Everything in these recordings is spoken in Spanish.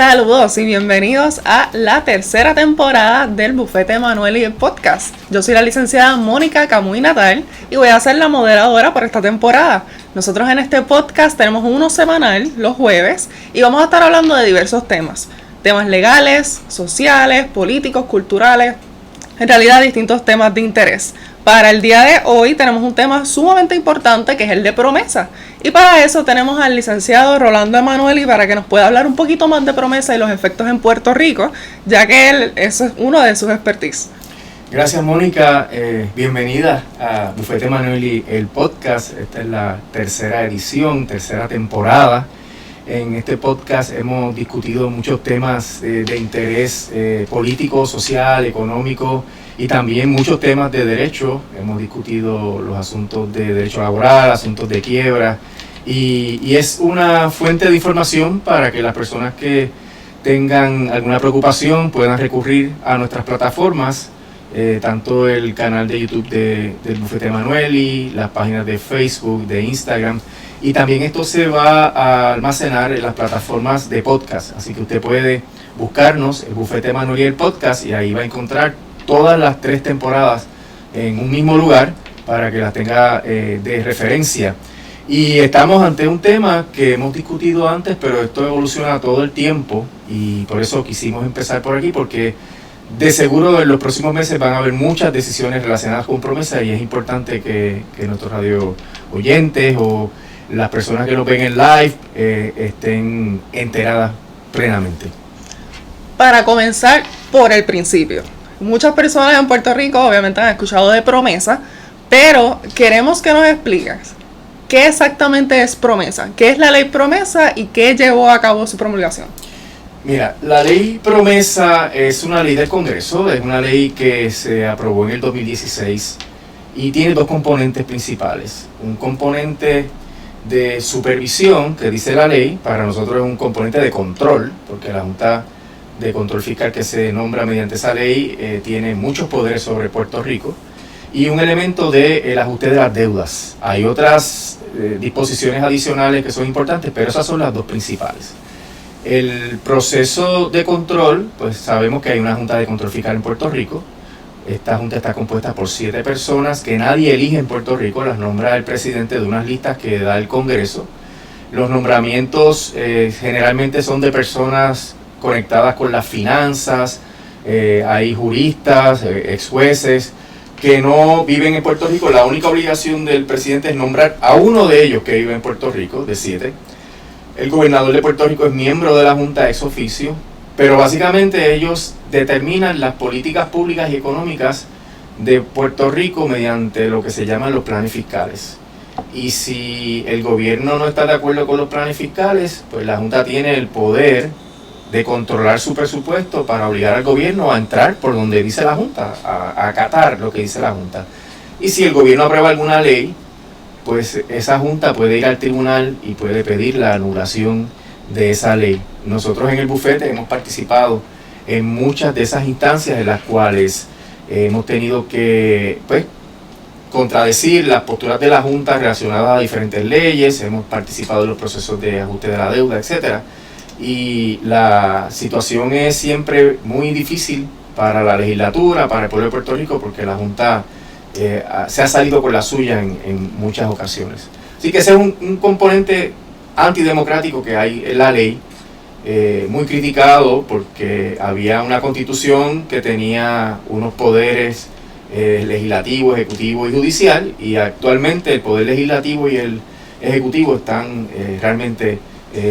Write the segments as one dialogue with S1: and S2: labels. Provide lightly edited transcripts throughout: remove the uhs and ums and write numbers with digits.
S1: Saludos y bienvenidos a la tercera temporada del Bufete Emanueli Podcast. Yo soy la licenciada Mónica Camuy Natal y voy a ser la moderadora por esta temporada. Nosotros en este podcast tenemos uno semanal, los jueves, y vamos a estar hablando de diversos temas. Temas legales, sociales, políticos, culturales, en realidad distintos temas de interés. Para el día de hoy tenemos un tema sumamente importante que es el de promesa. Y para eso tenemos al licenciado Rolando Emanueli para que nos pueda hablar un poquito más de promesa y los efectos en Puerto Rico, ya que eso es uno de sus expertise.
S2: Gracias, Mónica. Bienvenida a Bufete Emanueli, el podcast. Esta es la tercera edición, tercera temporada. En este podcast hemos discutido muchos temas de interés político, social, económico y también muchos temas de derecho. Hemos discutido los asuntos de derecho laboral, asuntos de quiebra y es una fuente de información para que las personas que tengan alguna preocupación puedan recurrir a nuestras plataformas, tanto el canal de YouTube del Bufete Emanueli, las páginas de Facebook, de Instagram. Y también esto se va a almacenar en las plataformas de podcast. Así que usted puede buscarnos, el Bufete Emanueli el podcast, y ahí va a encontrar todas las 3 temporadas en un mismo lugar para que las tenga de referencia. Y estamos ante un tema que hemos discutido antes, pero esto evoluciona todo el tiempo y por eso quisimos empezar por aquí, porque de seguro en los próximos meses van a haber muchas decisiones relacionadas con promesa y es importante que nuestros radio oyentes o las personas que nos ven en live estén enteradas plenamente.
S1: Para comenzar por el principio. Muchas personas en Puerto Rico obviamente han escuchado de promesa, pero queremos que nos expliques qué exactamente es promesa, qué es la ley promesa y qué llevó a cabo su promulgación.
S2: Mira, la ley promesa es una ley del Congreso, es una ley que se aprobó en el 2016 y tiene 2 componentes principales. Un componente de supervisión, que dice la ley, para nosotros es un componente de control, porque la Junta de Control Fiscal que se nombra mediante esa ley tiene muchos poderes sobre Puerto Rico, y un elemento del ajuste de las deudas. Hay otras disposiciones adicionales que son importantes, pero esas son las 2 principales. El proceso de control, pues sabemos que hay una Junta de Control Fiscal en Puerto Rico. Esta Junta está compuesta por 7 personas que nadie elige en Puerto Rico, las nombra el presidente de unas listas que da el Congreso. Los nombramientos generalmente son de personas conectadas con las finanzas, hay juristas, ex jueces que no viven en Puerto Rico. La única obligación del presidente es nombrar a uno de ellos que vive en Puerto Rico, de 7. El gobernador de Puerto Rico es miembro de la Junta ex oficio, pero básicamente ellos determinan las políticas públicas y económicas de Puerto Rico mediante lo que se llaman los planes fiscales. Y si el gobierno no está de acuerdo con los planes fiscales, pues la Junta tiene el poder de controlar su presupuesto para obligar al gobierno a entrar por donde dice la Junta, a acatar lo que dice la Junta. Y si el gobierno aprueba alguna ley, pues esa Junta puede ir al tribunal y puede pedir la anulación de esa ley. Nosotros en el bufete hemos participado en muchas de esas instancias en las cuales hemos tenido que contradecir las posturas de la Junta relacionadas a diferentes leyes, hemos participado en los procesos de ajuste de la deuda, etcétera. Y la situación es siempre muy difícil para la legislatura, para el pueblo de Puerto Rico, porque la Junta se ha salido con la suya en muchas ocasiones. Así que ese es un componente antidemocrático que hay en la ley, muy criticado porque había una constitución que tenía unos poderes legislativo, ejecutivo y judicial, y actualmente el poder legislativo y el ejecutivo están realmente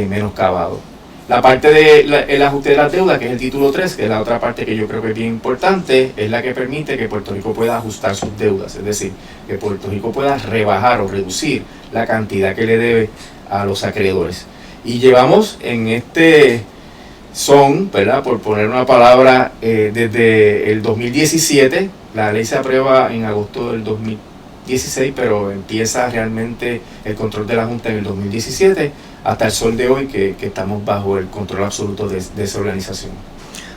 S2: menoscabados. La parte del ajuste de la deuda, que es el título 3, que es la otra parte que yo creo que es bien importante, es la que permite que Puerto Rico pueda ajustar sus deudas, es decir, que Puerto Rico pueda rebajar o reducir la cantidad que le debe a los acreedores. Y llevamos en este son, ¿verdad?, por poner una palabra, desde el 2017, la ley se aprueba en agosto del 2016, pero empieza realmente el control de la Junta en el 2017, hasta el sol de hoy que estamos bajo el control absoluto de esa organización.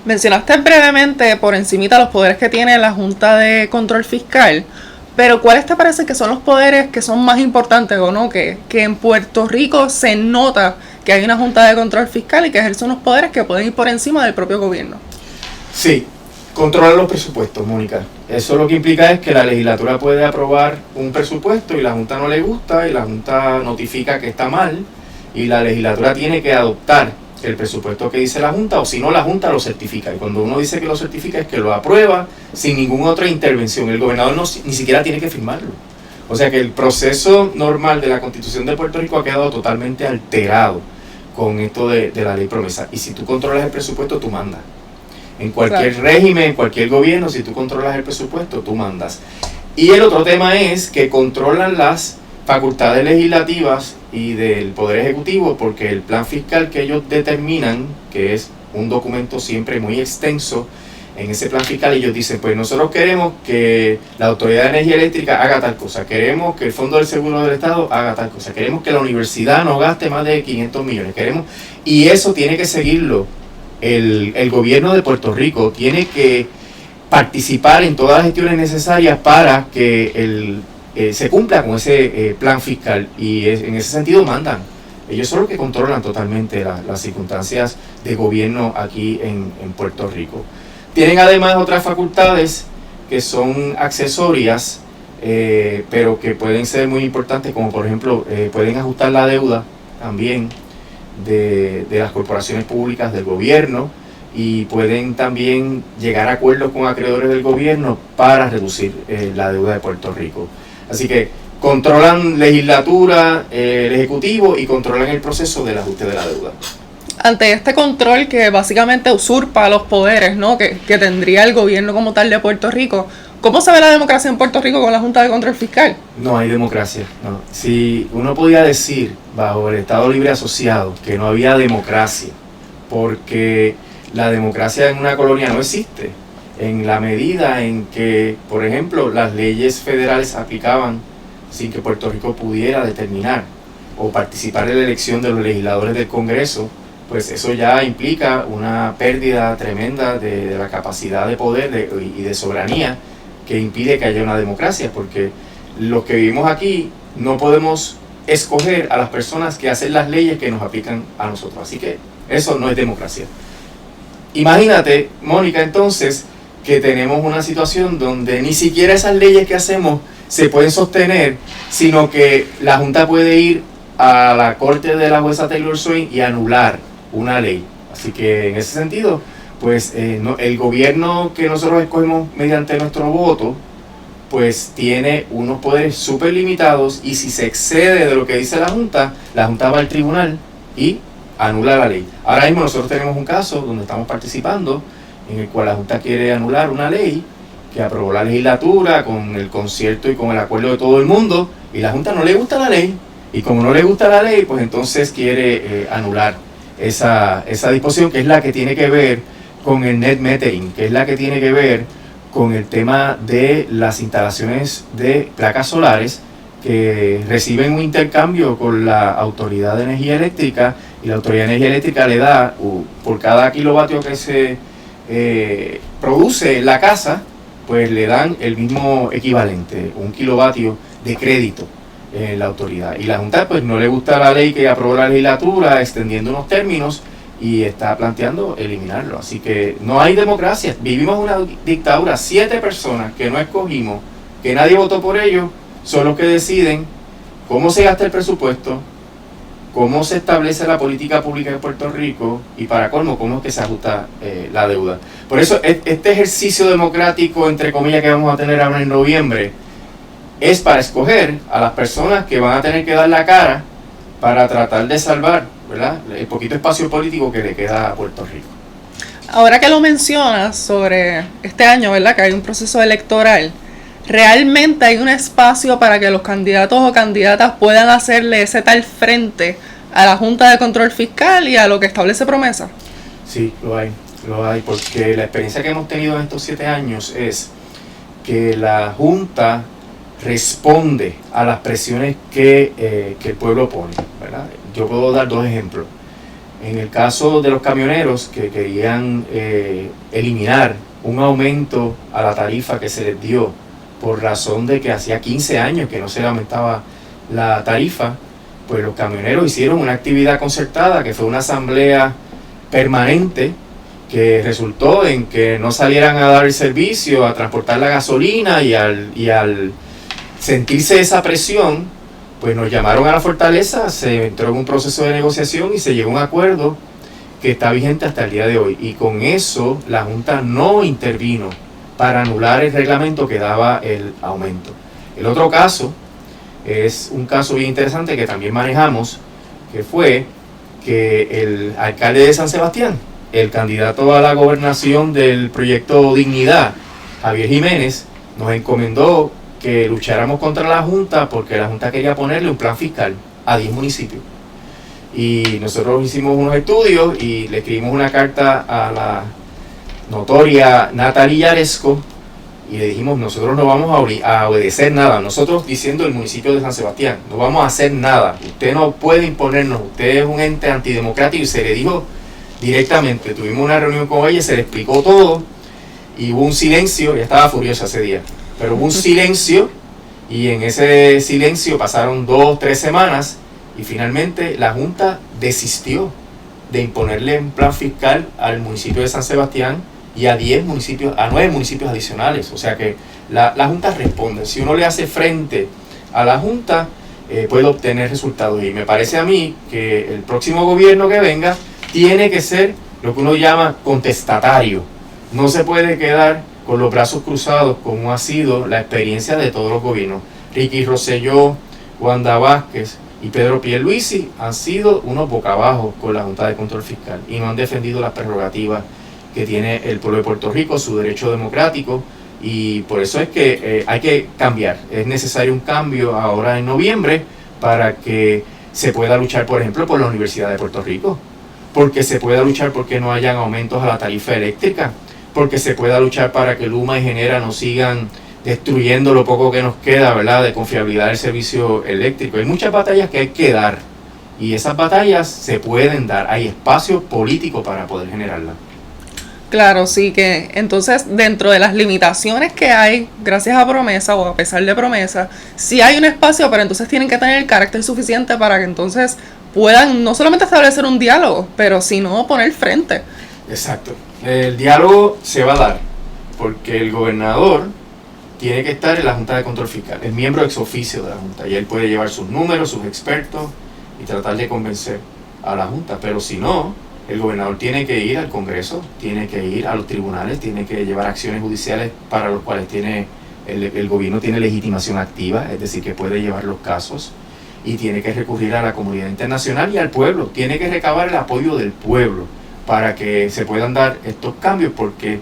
S1: Mencionaste brevemente por encimita los poderes que tiene la Junta de Control Fiscal, pero ¿cuáles te parecen que son los poderes que son más importantes o no? Que en Puerto Rico se nota que hay una Junta de Control Fiscal y que ejerce unos poderes que pueden ir por encima del propio gobierno.
S2: Sí, controlar los presupuestos, Mónica. Eso lo que implica es que la legislatura puede aprobar un presupuesto y la Junta no le gusta y la Junta notifica que está mal y la legislatura tiene que adoptar el presupuesto que dice la Junta, o si no, la Junta lo certifica. Y cuando uno dice que lo certifica es que lo aprueba sin ninguna otra intervención. El gobernador ni siquiera tiene que firmarlo. O sea que el proceso normal de la Constitución de Puerto Rico ha quedado totalmente alterado con esto de la ley promesa. Y si tú controlas el presupuesto, tú mandas. En cualquier régimen, en cualquier gobierno, si tú controlas el presupuesto, tú mandas. Y el otro tema es que controlan las facultades legislativas y del Poder Ejecutivo, porque el plan fiscal que ellos determinan, que es un documento siempre muy extenso, en ese plan fiscal ellos dicen, pues nosotros queremos que la Autoridad de Energía Eléctrica haga tal cosa, queremos que el Fondo del Seguro del Estado haga tal cosa, queremos que la universidad no gaste más de 500 millones, y eso tiene que seguirlo el gobierno de Puerto Rico, tiene que participar en todas las gestiones necesarias para que se cumpla con ese plan fiscal, y en ese sentido mandan. Ellos son los que controlan totalmente las circunstancias de gobierno aquí en Puerto Rico. Tienen además otras facultades que son accesorias, pero que pueden ser muy importantes, como por ejemplo pueden ajustar la deuda también de las corporaciones públicas del gobierno, y pueden también llegar a acuerdos con acreedores del gobierno para reducir la deuda de Puerto Rico. Así que controlan legislatura, el Ejecutivo, y controlan el proceso del ajuste de la deuda.
S1: Ante este control que básicamente usurpa los poderes, ¿no?, que tendría el gobierno como tal de Puerto Rico, ¿cómo se ve la democracia en Puerto Rico con la Junta de Control Fiscal?
S2: No hay democracia, no. Si uno podía decir bajo el Estado Libre Asociado que no había democracia, porque la democracia en una colonia no existe, en la medida en que, por ejemplo, las leyes federales se aplicaban sin que Puerto Rico pudiera determinar o participar en la elección de los legisladores del Congreso, pues eso ya implica una pérdida tremenda de la capacidad de poder y de soberanía que impide que haya una democracia, porque los que vivimos aquí no podemos escoger a las personas que hacen las leyes que nos aplican a nosotros. Así que eso no es democracia. Imagínate, Mónica, entonces, que tenemos una situación donde ni siquiera esas leyes que hacemos se pueden sostener, sino que la Junta puede ir a la corte de la jueza Taylor Swain y anular una ley. Así que en ese sentido, pues el gobierno que nosotros escogemos mediante nuestro voto, pues tiene unos poderes súper limitados, y si se excede de lo que dice la Junta va al tribunal y anula la ley. Ahora mismo nosotros tenemos un caso donde estamos participando, en el cual la Junta quiere anular una ley que aprobó la legislatura con el concierto y con el acuerdo de todo el mundo, y la Junta no le gusta la ley, y como no le gusta la ley, pues entonces quiere anular esa disposición, que es la que tiene que ver con el net metering, que es la que tiene que ver con el tema de las instalaciones de placas solares que reciben un intercambio con la Autoridad de Energía Eléctrica, y la Autoridad de Energía Eléctrica le da, por cada kilovatio que se produce en la casa, pues le dan el mismo equivalente, 1 kilovatio de crédito en la autoridad. Y la Junta pues no le gusta la ley que aprobó la legislatura, extendiendo unos términos, y está planteando eliminarlo. Así que no hay democracia, vivimos una dictadura. 7 personas que no escogimos, que nadie votó por ellos, son los que deciden cómo se gasta el presupuesto, cómo se establece la política pública de Puerto Rico, y para colmo, cómo es que se ajusta la deuda. Por eso este ejercicio democrático, entre comillas, que vamos a tener ahora en noviembre, es para escoger a las personas que van a tener que dar la cara para tratar de salvar, ¿verdad?, el poquito espacio político que le queda a Puerto Rico.
S1: Ahora que lo mencionas sobre este año, ¿verdad?, que hay un proceso electoral, ¿realmente hay un espacio para que los candidatos o candidatas puedan hacerle ese tal frente a la Junta de Control Fiscal y a lo que establece promesa?
S2: Sí, lo hay, porque la experiencia que hemos tenido en estos 7 años es que la Junta responde a las presiones que el pueblo pone, ¿verdad? Yo puedo dar 2 ejemplos. En el caso de los camioneros que querían eliminar un aumento a la tarifa que se les dio por razón de que hacía 15 años que no se le aumentaba la tarifa, pues los camioneros hicieron una actividad concertada que fue una asamblea permanente que resultó en que no salieran a dar el servicio, a transportar la gasolina y al sentirse esa presión, pues nos llamaron a la fortaleza, se entró en un proceso de negociación y se llegó a un acuerdo que está vigente hasta el día de hoy. Y con eso la Junta no intervino para anular el reglamento que daba el aumento. El otro caso es un caso bien interesante que también manejamos, que fue que el alcalde de San Sebastián, el candidato a la gobernación del proyecto Dignidad, Javier Jiménez, nos encomendó que lucháramos contra la Junta porque la Junta quería ponerle un plan fiscal a 10 municipios. Y nosotros hicimos unos estudios y le escribimos una carta a la notoria Natalie Yaresco y le dijimos, nosotros no vamos a obedecer nada, nosotros diciendo el municipio de San Sebastián, no vamos a hacer nada, usted no puede imponernos, usted es un ente antidemocrático, y se le dijo directamente, tuvimos una reunión con ella, se le explicó todo y hubo un silencio, ella estaba furiosa ese día, pero hubo un silencio y en ese silencio pasaron 2-3 semanas y finalmente la Junta desistió de imponerle un plan fiscal al municipio de San Sebastián y a 9 municipios adicionales. O sea que la Junta responde. Si uno le hace frente a la Junta, puede obtener resultados. Y me parece a mí que el próximo gobierno que venga tiene que ser lo que uno llama contestatario. No se puede quedar con los brazos cruzados como ha sido la experiencia de todos los gobiernos. Ricky Rosselló, Wanda Vázquez y Pedro Pierluisi han sido unos boca abajo con la Junta de Control Fiscal y no han defendido las prerrogativas que tiene el pueblo de Puerto Rico, su derecho democrático, y por eso es que hay que cambiar. Es necesario un cambio ahora en noviembre para que se pueda luchar, por ejemplo, por la Universidad de Puerto Rico, porque se pueda luchar porque no hayan aumentos a la tarifa eléctrica, porque se pueda luchar para que Luma y Genera no sigan destruyendo lo poco que nos queda, ¿verdad?, de confiabilidad del servicio eléctrico. Hay muchas batallas que hay que dar, y esas batallas se pueden dar, hay espacio político para poder generarlas.
S1: Claro, sí, que entonces dentro de las limitaciones que hay, gracias a Promesa o a pesar de Promesa, sí hay un espacio, pero entonces tienen que tener el carácter suficiente para que entonces puedan no solamente establecer un diálogo, pero sino poner frente.
S2: Exacto. El diálogo se va a dar porque el gobernador tiene que estar en la Junta de Control Fiscal, es miembro ex oficio de la Junta y él puede llevar sus números, sus expertos y tratar de convencer a la Junta, pero si no, el gobernador tiene que ir al Congreso, tiene que ir a los tribunales, tiene que llevar acciones judiciales para los cuales el gobierno tiene legitimación activa, es decir, que puede llevar los casos, y tiene que recurrir a la comunidad internacional y al pueblo, tiene que recabar el apoyo del pueblo para que se puedan dar estos cambios, porque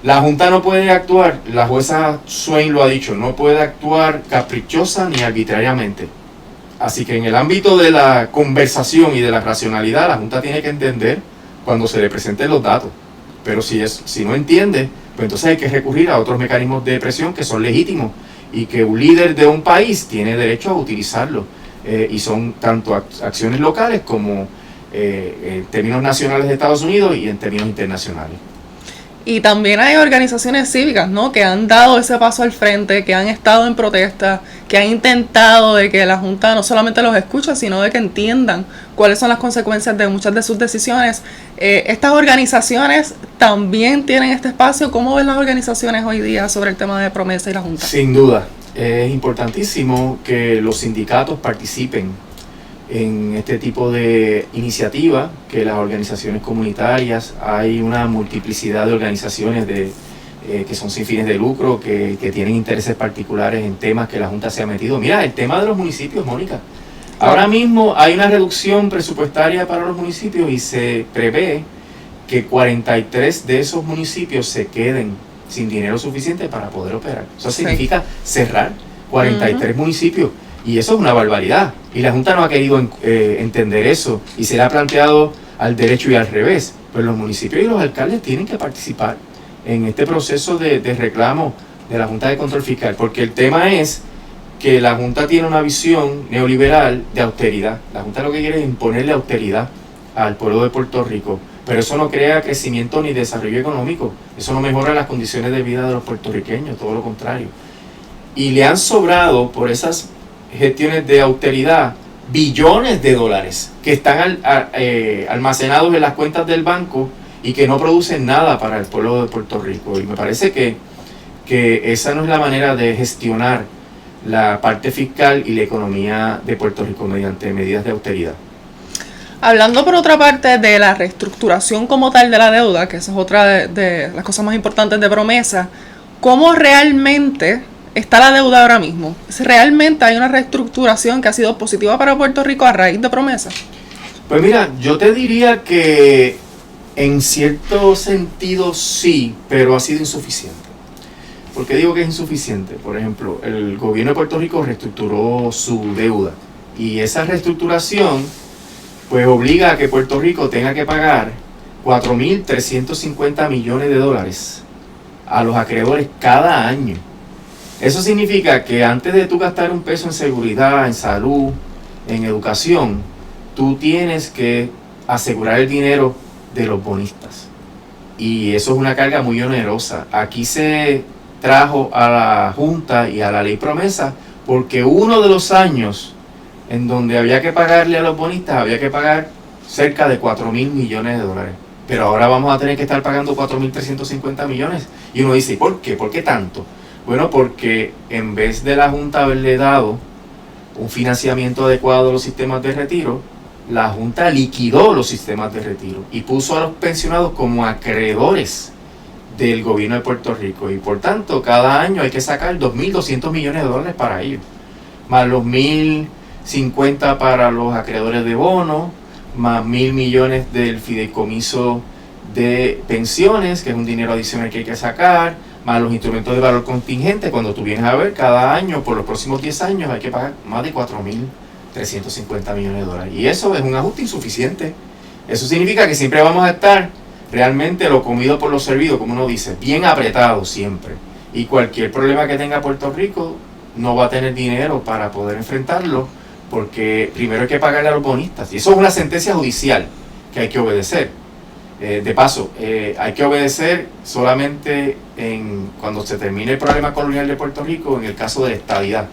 S2: la Junta no puede actuar, la jueza Swain lo ha dicho, no puede actuar caprichosa ni arbitrariamente. Así que en el ámbito de la conversación y de la racionalidad, la Junta tiene que entender cuando se le presenten los datos. Pero si no entiende, pues entonces hay que recurrir a otros mecanismos de presión que son legítimos y que un líder de un país tiene derecho a utilizarlo. Y son tanto acciones locales como en términos nacionales de Estados Unidos y en términos internacionales.
S1: Y también hay organizaciones cívicas, ¿no?, que han dado ese paso al frente, que han estado en protesta, que han intentado de que la Junta no solamente los escuche, sino de que entiendan cuáles son las consecuencias de muchas de sus decisiones. Estas organizaciones también tienen este espacio. ¿Cómo ven las organizaciones hoy día sobre el tema de Promesa y la Junta?
S2: Sin duda, es importantísimo que los sindicatos participen en este tipo de iniciativa, que las organizaciones comunitarias, hay una multiplicidad de organizaciones que son sin fines de lucro, que tienen intereses particulares en temas que la Junta se ha metido. Mira, el tema de los municipios, Mónica. Ahora mismo hay una reducción presupuestaria para los municipios y se prevé que 43 de esos municipios se queden sin dinero suficiente para poder operar. Eso significa cerrar 43 municipios. Y eso es una barbaridad. Y la Junta no ha querido entender eso. Y se le ha planteado al derecho y al revés. Pues los municipios y los alcaldes tienen que participar en este proceso de reclamo de la Junta de Control Fiscal. Porque el tema es que la Junta tiene una visión neoliberal de austeridad. La Junta lo que quiere es imponerle austeridad al pueblo de Puerto Rico. Pero eso no crea crecimiento ni desarrollo económico. Eso no mejora las condiciones de vida de los puertorriqueños. Todo lo contrario. Y le han sobrado por esas gestiones de austeridad billones de dólares que están almacenados en las cuentas del banco y que no producen nada para el pueblo de Puerto Rico. Y me parece que esa no es la manera de gestionar la parte fiscal y la economía de Puerto Rico mediante medidas de austeridad.
S1: Hablando por otra parte de la reestructuración como tal de la deuda, que esa es otra de las cosas más importantes de Promesa, ¿cómo realmente está la deuda ahora mismo? ¿Si realmente hay una reestructuración que ha sido positiva para Puerto Rico a raíz de Promesa?
S2: Pues mira, yo te diría que en cierto sentido sí, pero ha sido insuficiente. ¿Por qué digo que es insuficiente? Por ejemplo, el gobierno de Puerto Rico reestructuró su deuda y esa reestructuración pues obliga a que Puerto Rico tenga que pagar 4.350 millones de dólares a los acreedores cada año. Eso significa que antes de tú gastar un peso en seguridad, en salud, en educación, tú tienes que asegurar el dinero de los bonistas. Y eso es una carga muy onerosa. Aquí se trajo a la Junta y a la Ley Promesa porque uno de los años en donde había que pagarle a los bonistas, había que pagar cerca de 4.000 millones de dólares. Pero ahora vamos a tener que estar pagando 4.350 millones. Y uno dice, ¿por qué? ¿Por qué tanto? Bueno, porque en vez de la Junta haberle dado un financiamiento adecuado a los sistemas de retiro, la Junta liquidó los sistemas de retiro y puso a los pensionados como acreedores del gobierno de Puerto Rico. Y por tanto, cada año hay que sacar 2.200 millones de dólares para ellos, más los 1.050 para los acreedores de bonos, más 1.000 millones del fideicomiso de pensiones, que es un dinero adicional que hay que sacar, más los instrumentos de valor contingente. Cuando tú vienes a ver, cada año, por los próximos 10 años, hay que pagar más de 4.350 millones de dólares. Y eso es un ajuste insuficiente. Eso significa que siempre vamos a estar realmente lo comido por lo servido, como uno dice, bien apretado siempre. Y cualquier problema que tenga Puerto Rico no va a tener dinero para poder enfrentarlo, porque primero hay que pagarle a los bonistas. Y eso es una sentencia judicial que hay que obedecer. De paso, hay que obedecer solamente cuando se termine el problema colonial de Puerto Rico, en el caso de la estadidad.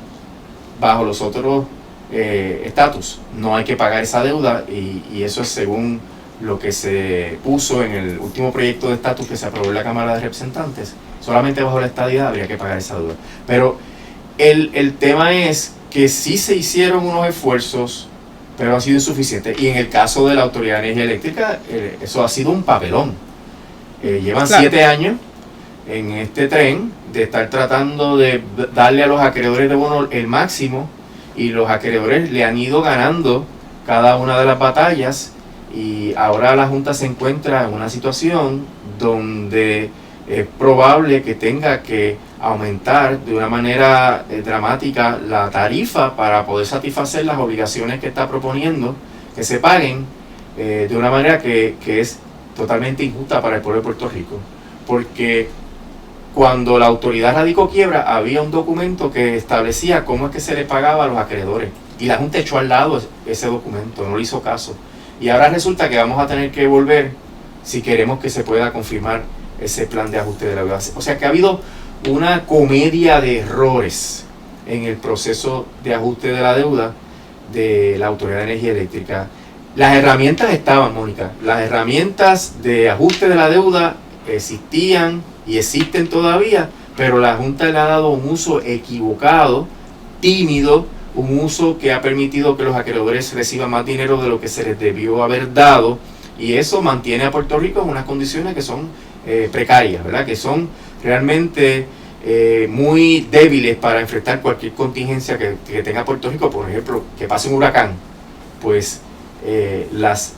S2: Bajo los otros estatus no hay que pagar esa deuda, y eso es según lo que se puso en el último proyecto de estatus que se aprobó en la Cámara de Representantes. Solamente bajo la estadidad habría que pagar esa deuda. Pero el tema es que sí se hicieron unos esfuerzos, pero han sido insuficientes. Y en el caso de la Autoridad de Energía Eléctrica, eso ha sido un papelón. Llevan 7 años en este tren de estar tratando de darle a los acreedores de bonos el máximo, y los acreedores le han ido ganando cada una de las batallas, y ahora la Junta se encuentra en una situación donde es probable que tenga que aumentar de una manera dramática la tarifa para poder satisfacer las obligaciones que está proponiendo que se paguen de una manera que es totalmente injusta para el pueblo de Puerto Rico. Porque cuando la autoridad radicó quiebra, había un documento que establecía cómo es que se le pagaba a los acreedores, y la Junta echó al lado ese documento, no le hizo caso. Y ahora resulta que vamos a tener que volver si queremos que se pueda confirmar ese plan de ajuste de la deuda. O sea que ha habido una comedia de errores en el proceso de ajuste de la deuda de la Autoridad de Energía Eléctrica. Las herramientas estaban, Mónica, las herramientas de ajuste de la deuda existían y existen todavía, pero la Junta le ha dado un uso equivocado, tímido, un uso que ha permitido que los acreedores reciban más dinero de lo que se les debió haber dado, y eso mantiene a Puerto Rico en unas condiciones que son precarias, ¿verdad? Que son realmente muy débiles para enfrentar cualquier contingencia que tenga Puerto Rico. Por ejemplo, que pase un huracán, pues las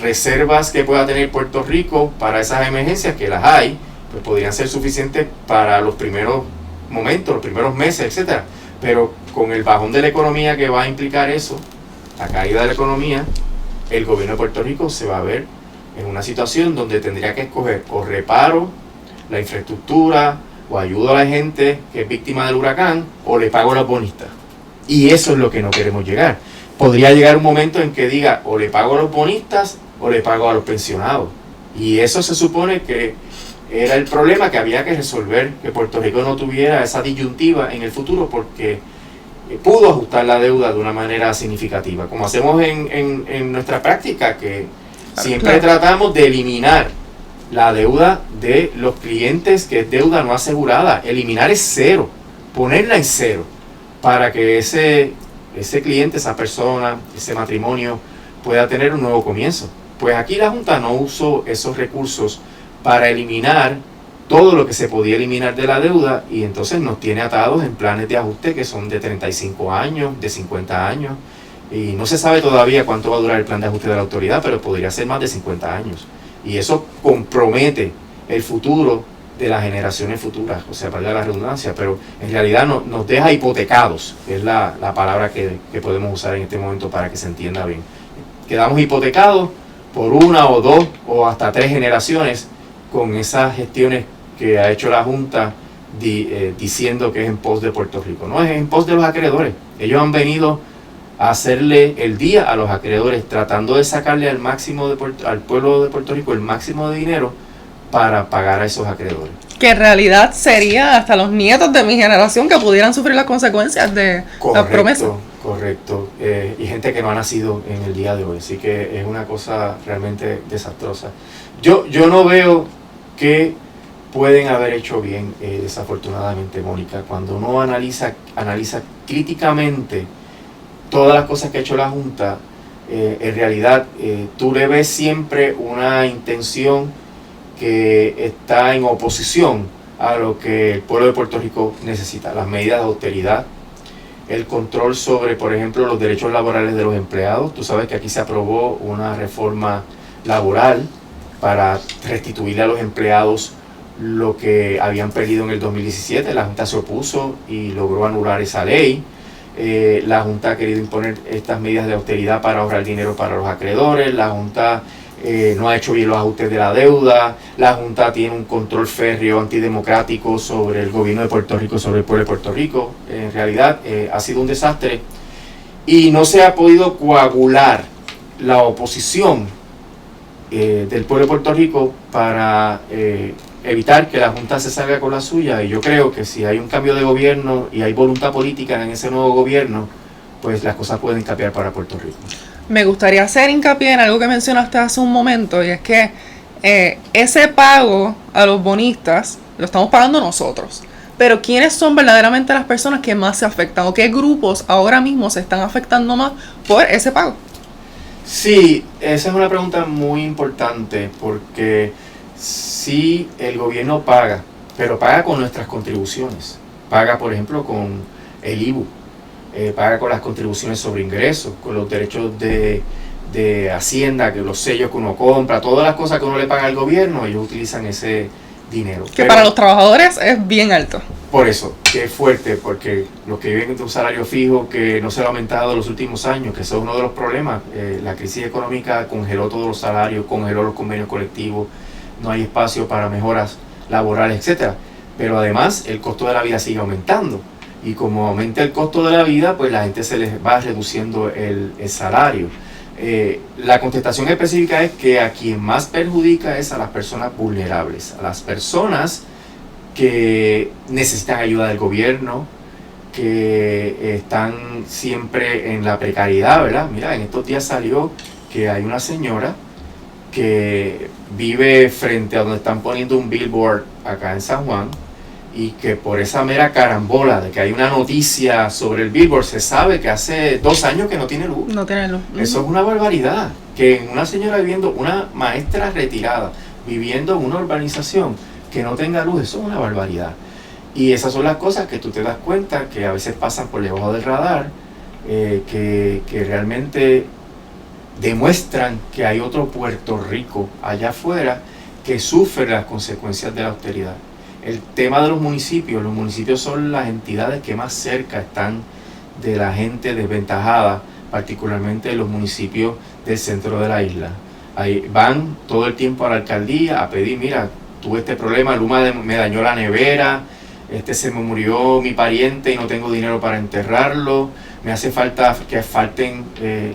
S2: reservas que pueda tener Puerto Rico para esas emergencias, que las hay, pues podrían ser suficientes para los primeros momentos, los primeros meses, etcétera. Pero con el bajón de la economía que va a implicar eso, la caída de la economía, el gobierno de Puerto Rico se va a ver en una situación donde tendría que escoger o reparo la infraestructura, o ayudo a la gente que es víctima del huracán, o le pago a los bonistas. Y eso es lo que no queremos llegar. Podría llegar un momento en que diga, o le pago a los bonistas o le pago a los pensionados. Y eso se supone que era el problema que había que resolver, que Puerto Rico no tuviera esa disyuntiva en el futuro, porque pudo ajustar la deuda de una manera significativa, como hacemos en nuestra práctica, que siempre tratamos de eliminar la deuda de los clientes, que es deuda no asegurada. Eliminar es cero, ponerla en cero, para que ese cliente, esa persona, ese matrimonio pueda tener un nuevo comienzo. Pues aquí la Junta no usó esos recursos para eliminar todo lo que se podía eliminar de la deuda, y entonces nos tiene atados en planes de ajuste que son de 35 años, de 50 años, y no se sabe todavía cuánto va a durar el plan de ajuste de la autoridad, pero podría ser más de 50 años. Y eso compromete el futuro de las generaciones futuras, o sea, valga la redundancia, pero en realidad nos deja hipotecados, que es la palabra que podemos usar en este momento para que se entienda bien. Quedamos hipotecados por una o dos o hasta 3 generaciones con esas gestiones que ha hecho la Junta diciendo que es en pos de Puerto Rico. No, es en pos de los acreedores. Ellos han venido a hacerle el día a los acreedores, tratando de sacarle al pueblo de Puerto Rico el máximo de dinero para pagar a esos acreedores.
S1: Que en realidad sería hasta los nietos de mi generación que pudieran sufrir las consecuencias de la promesa.
S2: Correcto. Y gente que no ha nacido en el día de hoy. Así que es una cosa realmente desastrosa. Yo no veo que pueden haber hecho bien, desafortunadamente, Mónica. Cuando uno analiza críticamente todas las cosas que ha hecho la Junta, en realidad tú le ves siempre una intención que está en oposición a lo que el pueblo de Puerto Rico necesita. Las medidas de austeridad, el control sobre, por ejemplo, los derechos laborales de los empleados. Tú sabes que aquí se aprobó una reforma laboral para restituirle a los empleados lo que habían perdido en el 2017. La Junta se opuso y logró anular esa ley. La Junta ha querido imponer estas medidas de austeridad para ahorrar dinero para los acreedores. La Junta no ha hecho bien los ajustes de la deuda. La Junta tiene un control férreo antidemocrático sobre el gobierno de Puerto Rico, sobre el pueblo de Puerto Rico. En realidad ha sido un desastre y no se ha podido coagular la oposición del pueblo de Puerto Rico para evitar que la Junta se salga con la suya. Y yo creo que si hay un cambio de gobierno y hay voluntad política en ese nuevo gobierno, pues las cosas pueden cambiar para Puerto Rico.
S1: Me gustaría hacer hincapié en algo que mencionaste hace un momento, y es que ese pago a los bonistas lo estamos pagando nosotros. Pero ¿quiénes son verdaderamente las personas que más se afectan? ¿O qué grupos ahora mismo se están afectando más por ese pago?
S2: Sí, esa es una pregunta muy importante, porque sí, el gobierno paga, pero paga con nuestras contribuciones. Paga, por ejemplo, con el IBU, paga con las contribuciones sobre ingresos, con los derechos de Hacienda, que los sellos que uno compra, todas las cosas que uno le paga al gobierno, ellos utilizan ese dinero.
S1: Que para los trabajadores es bien alto.
S2: Por eso, que es fuerte, porque los que viven de un salario fijo que no se ha aumentado en los últimos años, que eso es uno de los problemas, la crisis económica congeló todos los salarios, congeló los convenios colectivos, no hay espacio para mejoras laborales, etcétera. Pero además el costo de la vida sigue aumentando, y como aumenta el costo de la vida, pues la gente se les va reduciendo el salario. La contestación específica es que a quien más perjudica es a las personas vulnerables, a las personas que necesitan ayuda del gobierno, que están siempre en la precariedad, ¿verdad? Mira, en estos días salió que hay una señora que vive frente a donde están poniendo un billboard acá en San Juan, y que por esa mera carambola de que hay una noticia sobre el billboard se sabe que hace 2 años que no tiene luz.
S1: No tiene luz.
S2: Eso es una barbaridad. Que una señora viviendo, una maestra retirada, viviendo en una urbanización que no tenga luz, eso es una barbaridad. Y esas son las cosas que tú te das cuenta que a veces pasan por debajo del radar, que realmente demuestran que hay otro Puerto Rico allá afuera que sufre las consecuencias de la austeridad. El tema de los municipios son las entidades que más cerca están de la gente desventajada, particularmente los municipios del centro de la isla. Ahí van todo el tiempo a la alcaldía a pedir, mira, tuve este problema, Luma me dañó la nevera, se me murió mi pariente y no tengo dinero para enterrarlo, me hace falta que asfalten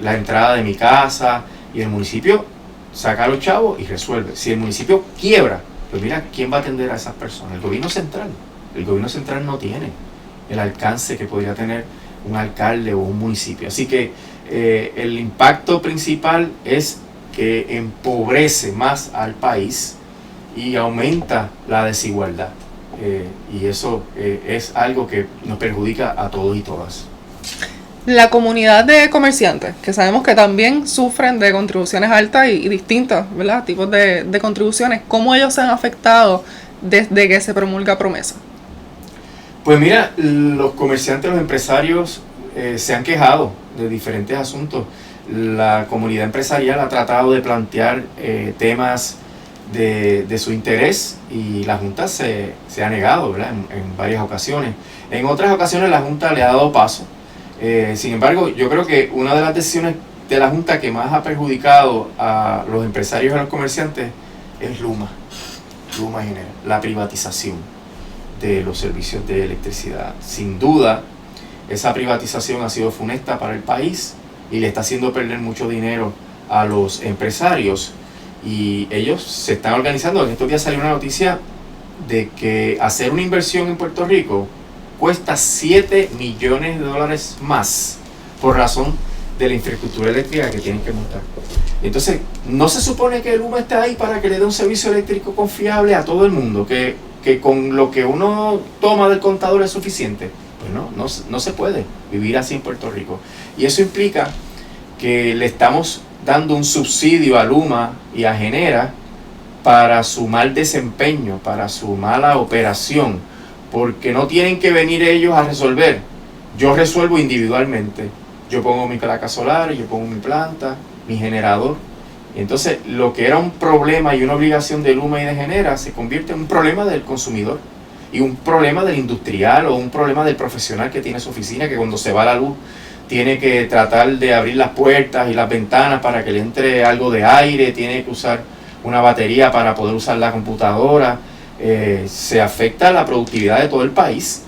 S2: la entrada de mi casa, y el municipio saca a los chavos y resuelve. Si el municipio quiebra, pues mira, ¿quién va a atender a esas personas? El gobierno central. El gobierno central no tiene el alcance que podría tener un alcalde o un municipio. Así que el impacto principal es que empobrece más al país y aumenta la desigualdad. Y eso es algo que nos perjudica a todos y todas.
S1: La comunidad de comerciantes, que sabemos que también sufren de contribuciones altas y distintos, ¿verdad?, tipos de contribuciones, ¿cómo ellos se han afectado desde que se promulga Promesa?
S2: Pues mira, los comerciantes, los empresarios se han quejado de diferentes asuntos. La comunidad empresarial ha tratado de plantear temas de su interés y la Junta se ha negado, ¿verdad?, en varias ocasiones. En otras ocasiones la Junta le ha dado paso. Sin embargo, yo creo que una de las decisiones de la Junta que más ha perjudicado a los empresarios y a los comerciantes es Luma General, la privatización de los servicios de electricidad. Sin duda, esa privatización ha sido funesta para el país y le está haciendo perder mucho dinero a los empresarios, y ellos se están organizando. En estos días salió una noticia de que hacer una inversión en Puerto Rico cuesta $7 millones más por razón de la infraestructura eléctrica que tienen que montar. Entonces, ¿no se supone que el Luma está ahí para que le dé un servicio eléctrico confiable a todo el mundo? Que con lo que uno toma del contador es suficiente. Pues no se puede vivir así en Puerto Rico. Y eso implica que le estamos dando un subsidio a Luma y a Genera para su mal desempeño, para su mala operación, porque no tienen que venir ellos a resolver. Yo resuelvo individualmente. Yo pongo mi placa solar, yo pongo mi planta, mi generador. Y entonces lo que era un problema y una obligación de Luma y de Genera se convierte en un problema del consumidor y un problema del industrial o un problema del profesional que tiene su oficina, que cuando se va la luz tiene que tratar de abrir las puertas y las ventanas para que le entre algo de aire, tiene que usar una batería para poder usar la computadora. Se afecta la productividad de todo el país,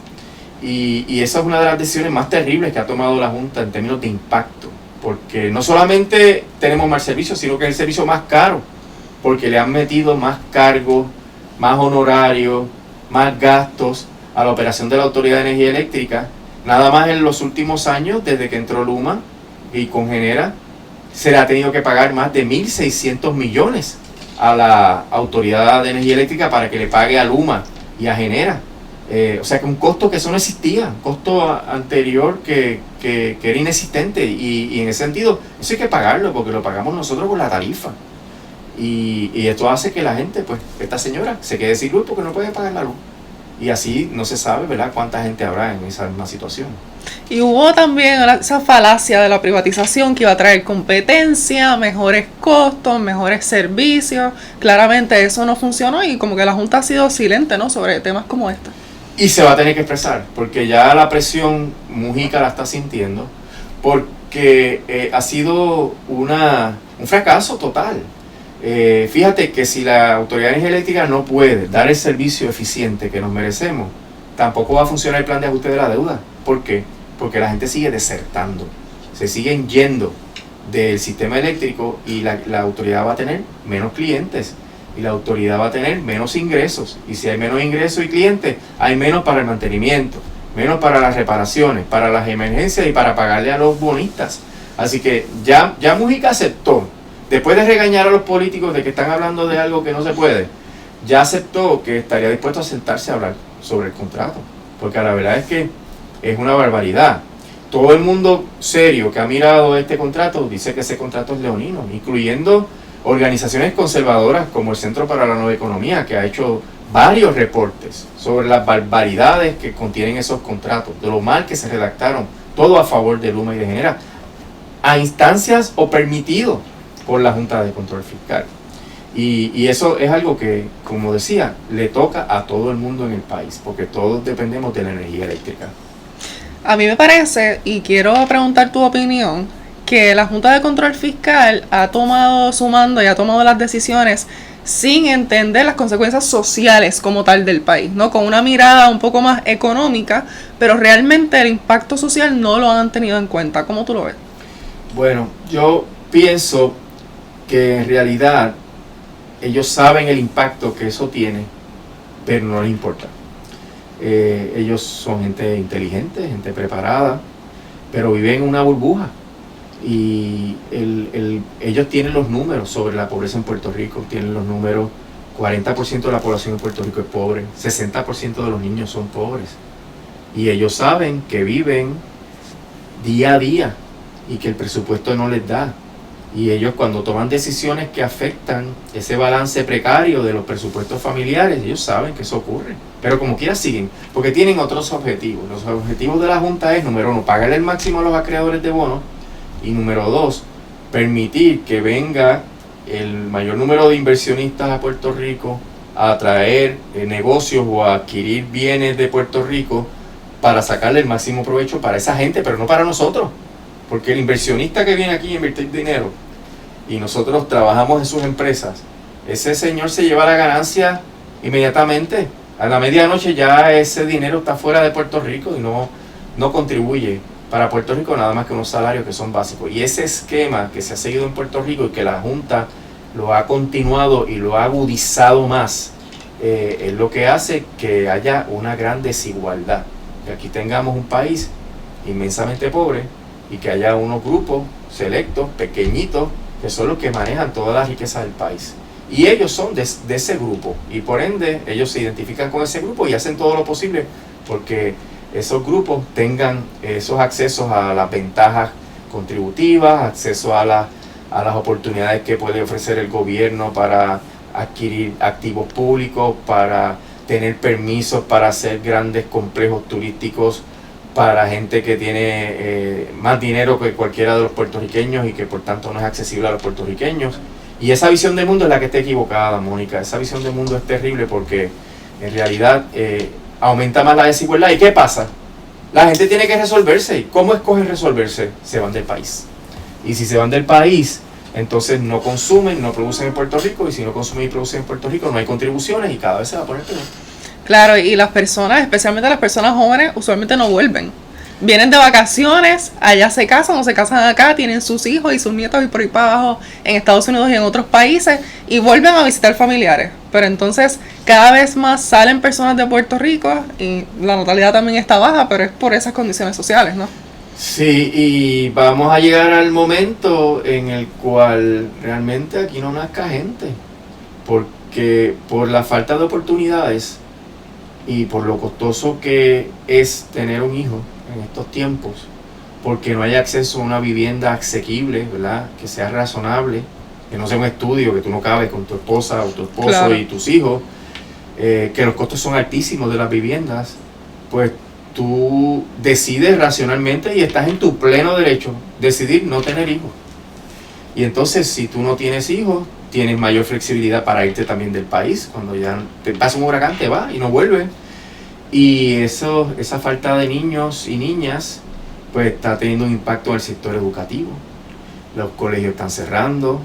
S2: y esa es una de las decisiones más terribles que ha tomado la Junta en términos de impacto, porque no solamente tenemos mal servicio, sino que es el servicio más caro, porque le han metido más cargos, más honorarios, más gastos a la operación de la Autoridad de Energía Eléctrica. Nada más en los últimos años, desde que entró Luma y con Genera, se le ha tenido que pagar más de 1.600 millones a la Autoridad de Energía Eléctrica para que le pague a Luma y a Genera. O sea que un costo que eso no existía, un costo anterior que era inexistente, y en ese sentido eso hay que pagarlo porque lo pagamos nosotros con la tarifa. Y esto hace que la gente, pues esta señora, se quede sin luz porque no puede pagar la luz. Y así no se sabe, ¿verdad?, cuánta gente habrá en esa misma situación.
S1: Y hubo también esa falacia de la privatización que iba a traer competencia, mejores costos, mejores servicios. Claramente eso no funcionó y como que la Junta ha sido silente, ¿no?, sobre temas como este.
S2: Y se va a tener que expresar, porque ya la presión Mujica la está sintiendo, porque ha sido un fracaso total. Fíjate que si la Autoridad de Energía Eléctrica no puede dar el servicio eficiente que nos merecemos, tampoco va a funcionar el plan de ajuste de la deuda. ¿Por qué? Porque la gente sigue desertando, se siguen yendo del sistema eléctrico, y la autoridad va a tener menos clientes, y la autoridad va a tener menos ingresos, y si hay menos ingresos y clientes, hay menos para el mantenimiento, menos para las reparaciones, para las emergencias y para pagarle a los bonistas. Así que ya Mujica aceptó, después de regañar a los políticos de que están hablando de algo que no se puede, ya aceptó que estaría dispuesto a sentarse a hablar sobre el contrato, porque la verdad es que es una barbaridad. Todo el mundo serio que ha mirado este contrato dice que ese contrato es leonino, incluyendo organizaciones conservadoras como el Centro para la Nueva Economía, que ha hecho varios reportes sobre las barbaridades que contienen esos contratos, de lo mal que se redactaron, todo a favor de Luma y de Genera, a instancias o permitido por la Junta de Control Fiscal. Y eso es algo que, como decía, le toca a todo el mundo en el país, porque todos dependemos de la energía eléctrica.
S1: A mí me parece, y quiero preguntar tu opinión, que la Junta de Control Fiscal ha tomado su mando y ha tomado las decisiones sin entender las consecuencias sociales como tal del país, ¿no? Con una mirada un poco más económica, pero realmente el impacto social no lo han tenido en cuenta. ¿Cómo tú lo ves? Bueno,
S2: yo pienso que en realidad ellos saben el impacto que eso tiene, pero no les importa. Ellos son gente inteligente, gente preparada, pero viven en una burbuja. Y ellos tienen los números sobre la pobreza en Puerto Rico, tienen los números, 40% de la población en Puerto Rico es pobre, 60% de los niños son pobres. Y ellos saben que viven día a día y que el presupuesto no les da. Y ellos cuando toman decisiones que afectan ese balance precario de los presupuestos familiares, ellos saben que eso ocurre. Pero como quiera siguen, porque tienen otros objetivos. Los objetivos de la Junta es, número 1, pagarle el máximo a los acreedores de bonos. Y número 2, permitir que venga el mayor número de inversionistas a Puerto Rico a traer negocios o a adquirir bienes de Puerto Rico para sacarle el máximo provecho para esa gente, pero no para nosotros. Porque el inversionista que viene aquí a invertir dinero y nosotros trabajamos en sus empresas, ese señor se lleva la ganancia inmediatamente. A la medianoche ya ese dinero está fuera de Puerto Rico y no contribuye para Puerto Rico nada más que unos salarios que son básicos. Y ese esquema que se ha seguido en Puerto Rico y que la Junta lo ha continuado y lo ha agudizado más, es lo que hace que haya una gran desigualdad. Que aquí tengamos un país inmensamente pobre y que haya unos grupos selectos, pequeñitos, que son los que manejan toda la riqueza del país. Y ellos son de ese grupo y por ende ellos se identifican con ese grupo y hacen todo lo posible porque esos grupos tengan esos accesos a las ventajas contributivas, acceso a las oportunidades que puede ofrecer el gobierno para adquirir activos públicos, para tener permisos para hacer grandes complejos turísticos para gente que tiene más dinero que cualquiera de los puertorriqueños y que por tanto no es accesible a los puertorriqueños. Y esa visión de mundo es la que está equivocada, Mónica. Esa visión de mundo es terrible porque en realidad aumenta más la desigualdad. ¿Y qué pasa? La gente tiene que resolverse. ¿Y cómo escogen resolverse? Se van del país. Y si se van del país, entonces no consumen, no producen en Puerto Rico. Y si no consumen y producen en Puerto Rico, no hay contribuciones y cada vez se va a poner peor.
S1: Claro, y las personas, especialmente las personas jóvenes, usualmente no vuelven. Vienen de vacaciones, allá se casan o se casan acá, tienen sus hijos y sus nietos y por ahí para abajo en Estados Unidos y en otros países y vuelven a visitar familiares. Pero entonces cada vez más salen personas de Puerto Rico y la natalidad también está baja, pero es por esas condiciones sociales, ¿no?
S2: Sí, y vamos a llegar al momento en el cual realmente aquí no nazca gente, porque por la falta de oportunidades y por lo costoso que es tener un hijo en estos tiempos, porque no hay acceso a una vivienda asequible, ¿verdad? Que sea razonable, que no sea un estudio, que tú no cabes con tu esposa o tu esposo claro. Y tus hijos, que los costos son altísimos de las viviendas, pues tú decides racionalmente y estás en tu pleno derecho decidir no tener hijos. Y entonces si tú no tienes hijos, tienes mayor flexibilidad para irte también del país. Cuando ya te pasa un huracán, te vas y no vuelves. Y esa falta de niños y niñas pues está teniendo un impacto en el sector educativo. Los colegios están cerrando,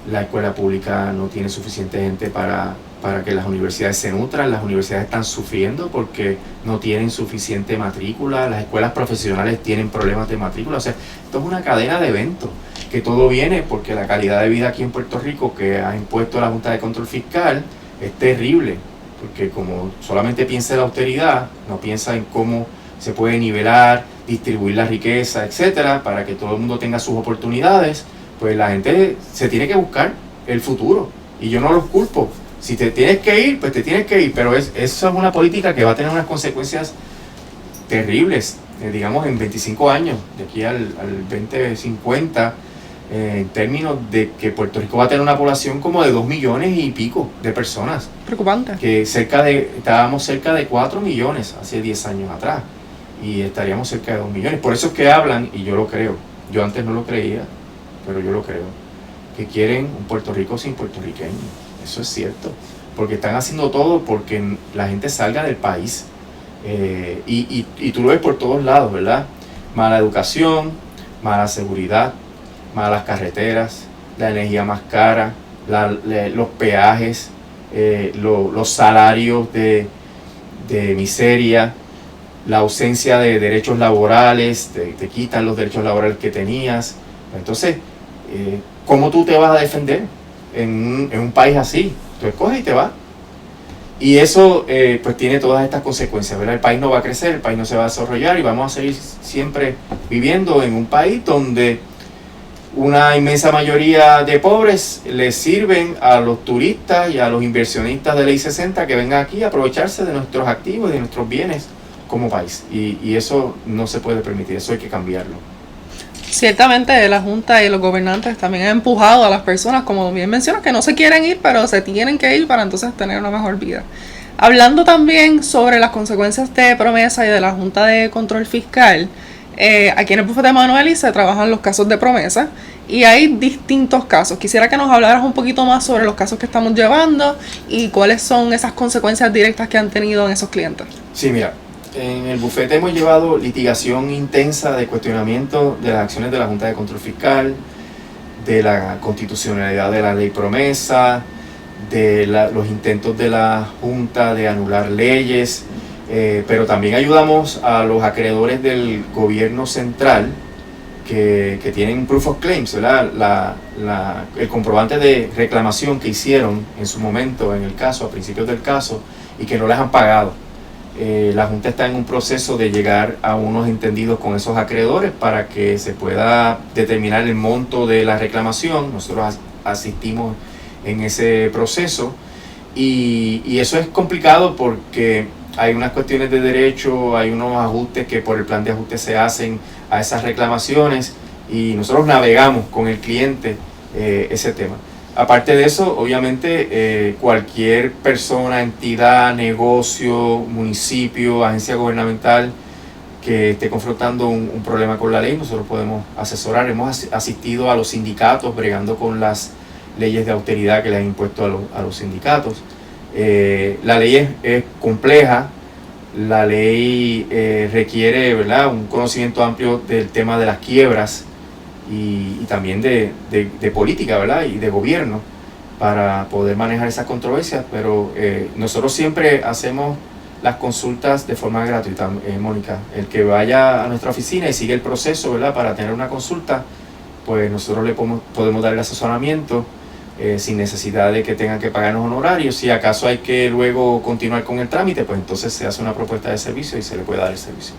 S2: la escuela pública no tiene suficiente gente para que las universidades se nutran, las universidades están sufriendo porque no tienen suficiente matrícula, las escuelas profesionales tienen problemas de matrícula. O sea, esto es una cadena de eventos, que todo viene porque la calidad de vida aquí en Puerto Rico que ha impuesto la Junta de Control Fiscal es terrible, porque como solamente piensa en la austeridad, no piensa en cómo se puede nivelar, distribuir la riqueza, etcétera, para que todo el mundo tenga sus oportunidades, pues la gente se tiene que buscar el futuro, y yo no los culpo. Si te tienes que ir, pues te tienes que ir, pero eso es una política que va a tener unas consecuencias terribles, digamos en 25 años, de aquí al 2050, en términos de que Puerto Rico va a tener una población como de 2 millones y pico de personas.
S1: Preocupante.
S2: Que estábamos cerca de 4 millones hace 10 años atrás, y estaríamos cerca de 2 millones. Por eso es que hablan, y yo lo creo, yo antes no lo creía, pero yo lo creo, que quieren un Puerto Rico sin puertorriqueños. Eso es cierto, porque están haciendo todo porque la gente salga del país, y tú lo ves por todos lados, ¿verdad? Mala educación, mala seguridad, malas carreteras, la energía más cara, los peajes, los salarios de miseria, la ausencia de derechos laborales, te quitan los derechos laborales que tenías. Entonces, ¿cómo tú te vas a defender en un país así? Tú escoges y te vas. Y eso pues tiene todas estas consecuencias, ¿verdad? El país no va a crecer, el país no se va a desarrollar y vamos a seguir siempre viviendo en un país donde una inmensa mayoría de pobres les sirven a los turistas y a los inversionistas de Ley 60 que vengan aquí a aprovecharse de nuestros activos y de nuestros bienes como país. Y eso no se puede permitir, eso hay que cambiarlo.
S1: Ciertamente la Junta y los gobernantes también han empujado a las personas, como bien mencionas, que no se quieren ir, pero se tienen que ir para entonces tener una mejor vida. Hablando también sobre las consecuencias de promesa y de la Junta de Control Fiscal, aquí en el bufete de Manueli se trabajan los casos de promesa y hay distintos casos. Quisiera que nos hablaras un poquito más sobre los casos que estamos llevando y cuáles son esas consecuencias directas que han tenido en esos clientes.
S2: Sí, mira, en el bufete hemos llevado litigación intensa de cuestionamiento de las acciones de la Junta de Control Fiscal, de la constitucionalidad de la ley promesa, de los intentos de la Junta de anular leyes, pero también ayudamos a los acreedores del gobierno central que tienen proof of claims, ¿verdad? El comprobante de reclamación que hicieron en su momento en el caso, a principios del caso, y que no les han pagado. La Junta está en un proceso de llegar a unos entendidos con esos acreedores para que se pueda determinar el monto de la reclamación. Nosotros asistimos en ese proceso y eso es complicado porque hay unas cuestiones de derecho, hay unos ajustes que por el plan de ajuste se hacen a esas reclamaciones y nosotros navegamos con el cliente ese tema. Aparte de eso, obviamente cualquier persona, entidad, negocio, municipio, agencia gubernamental que esté confrontando un problema con la ley, nosotros podemos asesorar. Hemos asistido a los sindicatos bregando con las leyes de austeridad que le han impuesto a los sindicatos. La ley es compleja, la ley requiere, ¿verdad?, un conocimiento amplio del tema de las quiebras y también de política, ¿verdad?, y de gobierno para poder manejar esas controversias, pero nosotros siempre hacemos las consultas de forma gratuita, Mónica. El que vaya a nuestra oficina y sigue el proceso, ¿verdad?, para tener una consulta, pues nosotros le podemos dar el asesoramiento sin necesidad de que tengan que pagarnos honorarios. Si acaso hay que luego continuar con el trámite, pues entonces se hace una propuesta de servicio y se le puede dar el servicio.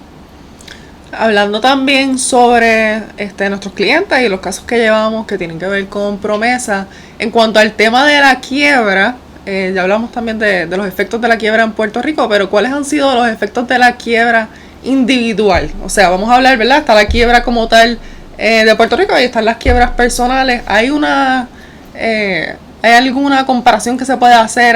S1: Hablando también sobre nuestros clientes y los casos que llevamos que tienen que ver con promesa, en cuanto al tema de la quiebra, ya hablamos también de los efectos de la quiebra en Puerto Rico, pero ¿cuáles han sido los efectos de la quiebra individual? O sea, vamos a hablar, ¿verdad? Está la quiebra como tal de Puerto Rico y están las quiebras personales. ¿Hay alguna comparación que se puede hacer?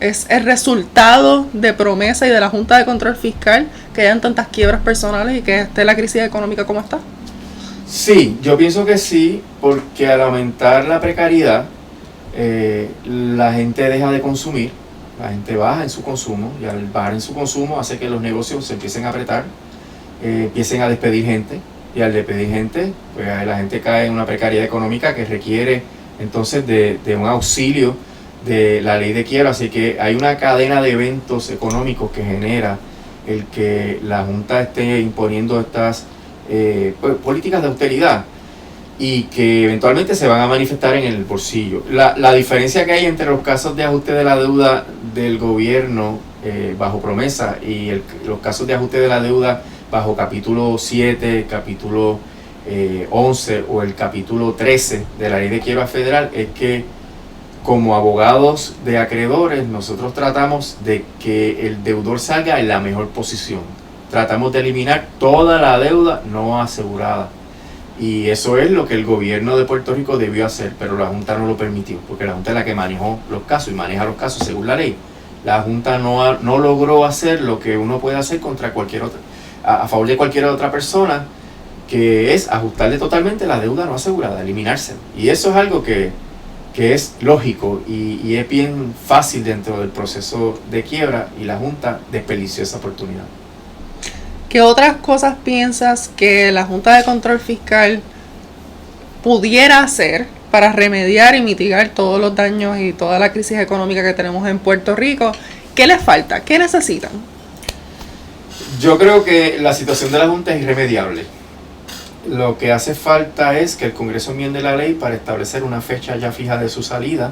S1: ¿Es el resultado de promesa y de la Junta de Control Fiscal que hayan tantas quiebras personales y que esté la crisis económica como está?
S2: Sí, yo pienso que sí, porque al aumentar la precariedad, la gente deja de consumir, la gente baja en su consumo, y al bajar en su consumo hace que los negocios se empiecen a apretar, empiecen a despedir gente, y al despedir gente, pues la gente cae en una precariedad económica que requiere entonces de un auxilio de la ley de quiebra. Así que hay una cadena de eventos económicos que genera el que la Junta esté imponiendo estas políticas de austeridad y que eventualmente se van a manifestar en el bolsillo. La diferencia que hay entre los casos de ajuste de la deuda del gobierno bajo promesa y los casos de ajuste de la deuda bajo capítulo 7, capítulo 11 o el capítulo 13 de la ley de quiebra federal es que como abogados de acreedores nosotros tratamos de que el deudor salga en la mejor posición. Tratamos de eliminar toda la deuda no asegurada y eso es lo que el gobierno de Puerto Rico debió hacer, pero la Junta no lo permitió porque la Junta es la que manejó los casos y maneja los casos según la ley. La Junta no logró hacer lo que uno puede hacer contra cualquier otra, a favor de cualquier otra persona, que es ajustarle totalmente la deuda no asegurada, eliminarse. Y eso es algo que es lógico y es bien fácil dentro del proceso de quiebra y la Junta desperdició esa oportunidad.
S1: ¿Qué otras cosas piensas que la Junta de Control Fiscal pudiera hacer para remediar y mitigar todos los daños y toda la crisis económica que tenemos en Puerto Rico? ¿Qué les falta? ¿Qué necesitan?
S2: Yo creo que la situación de la Junta es irremediable. Lo que hace falta es que el Congreso enmiende la ley para establecer una fecha ya fija de su salida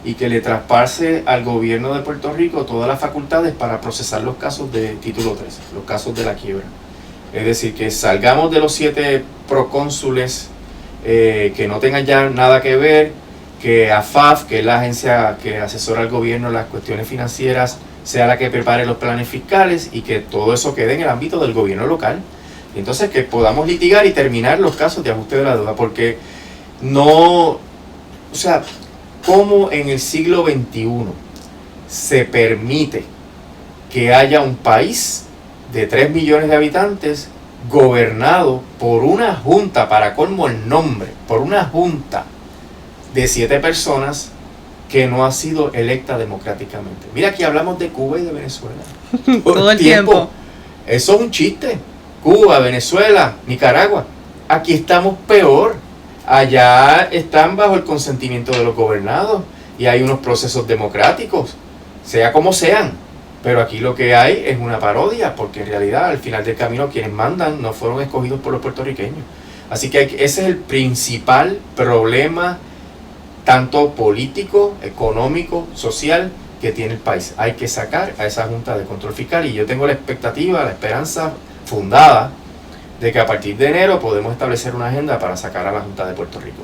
S2: y que le traspase al gobierno de Puerto Rico todas las facultades para procesar los casos de título 13, los casos de la quiebra. Es decir, que salgamos de los 7 procónsules que no tengan ya nada que ver, que AFAF, que es la agencia que asesora al gobierno en las cuestiones financieras, sea la que prepare los planes fiscales y que todo eso quede en el ámbito del gobierno local. Entonces que podamos litigar y terminar los casos de ajuste de la deuda, porque ¿cómo en el siglo XXI se permite que haya un país de 3 millones de habitantes gobernado por una junta, para colmo el nombre, por una junta de 7 personas que no ha sido electa democráticamente? Mira, aquí hablamos de Cuba y de Venezuela
S1: todo el tiempo.
S2: Eso es un chiste. Cuba, Venezuela, Nicaragua. Aquí estamos peor. Allá están bajo el consentimiento de los gobernados y hay unos procesos democráticos, sea como sean. Pero aquí lo que hay es una parodia, porque en realidad al final del camino quienes mandan no fueron escogidos por los puertorriqueños. Así que ese es el principal problema, tanto político, económico, social, que tiene el país. Hay que sacar a esa Junta de Control Fiscal, y yo tengo la expectativa, la esperanza fundada de que a partir de enero podemos establecer una agenda para sacar a la Junta de Puerto Rico.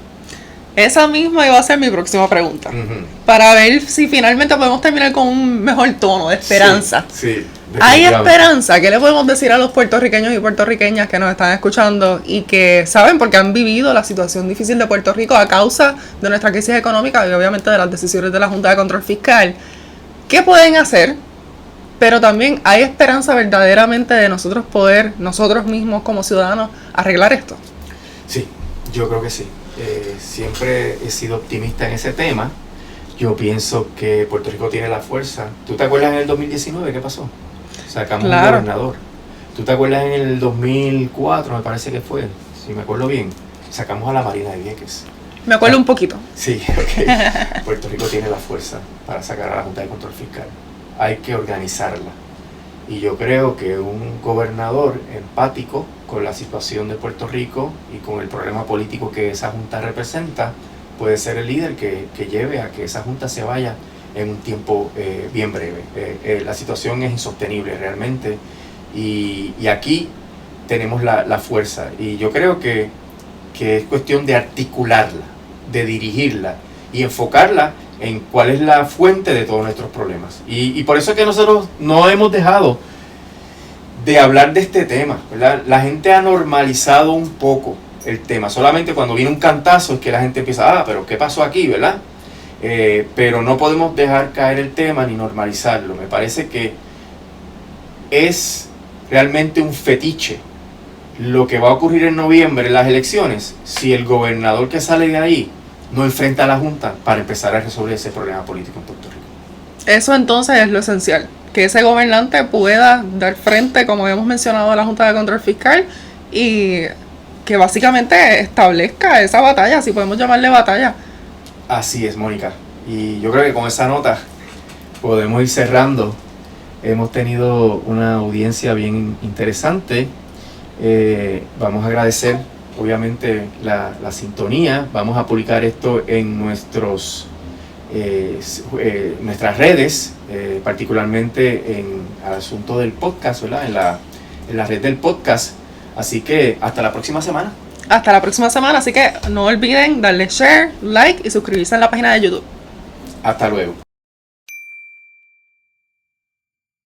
S1: Esa misma iba a ser mi próxima pregunta.
S2: Uh-huh.
S1: Para ver si finalmente podemos terminar con un mejor tono de esperanza.
S2: Sí,
S1: ¿Hay esperanza? ¿Qué le podemos decir a los puertorriqueños y puertorriqueñas que nos están escuchando y que saben porque han vivido la situación difícil de Puerto Rico a causa de nuestra crisis económica y obviamente de las decisiones de la Junta de Control Fiscal? ¿Qué pueden hacer? Pero también hay esperanza verdaderamente de nosotros poder, nosotros mismos como ciudadanos, arreglar esto.
S2: Sí, yo creo que sí. Siempre he sido optimista en ese tema. Yo pienso que Puerto Rico tiene la fuerza. ¿Tú te acuerdas en el 2019 qué pasó? Sacamos un gobernador. ¿Tú te acuerdas en el 2004, me parece que fue, si me acuerdo bien, sacamos a la Marina de Vieques?
S1: Me acuerdo un poquito.
S2: Sí, ok. Puerto Rico tiene la fuerza para sacar a la Junta de Control Fiscal. Hay que organizarla. Y yo creo que un gobernador empático con la situación de Puerto Rico y con el problema político que esa Junta representa, puede ser el líder que lleve a que esa Junta se vaya en un tiempo bien breve. La situación es insostenible realmente, y aquí tenemos la fuerza. Y yo creo que es cuestión de articularla, de dirigirla y enfocarla en cuál es la fuente de todos nuestros problemas. Y por eso es que nosotros no hemos dejado de hablar de este tema, ¿verdad? La gente ha normalizado un poco el tema. Solamente cuando viene un cantazo es que la gente empieza, pero ¿qué pasó aquí, verdad? Pero no podemos dejar caer el tema ni normalizarlo. Me parece que es realmente un fetiche lo que va a ocurrir en noviembre en las elecciones si el gobernador que sale de ahí no enfrenta a la Junta para empezar a resolver ese problema político en Puerto Rico.
S1: Eso entonces es lo esencial, que ese gobernante pueda dar frente, como hemos mencionado, a la Junta de Control Fiscal y que básicamente establezca esa batalla, si podemos llamarle batalla.
S2: Así es, Mónica. Y yo creo que con esa nota podemos ir cerrando. Hemos tenido una audiencia bien interesante. Vamos a agradecer obviamente la sintonía. Vamos a publicar esto en nuestras redes, particularmente en el asunto del podcast, ¿verdad? En la red del podcast. Así que hasta la próxima semana.
S1: Hasta la próxima semana, así que no olviden darle share, like y suscribirse en la página de YouTube.
S2: Hasta luego.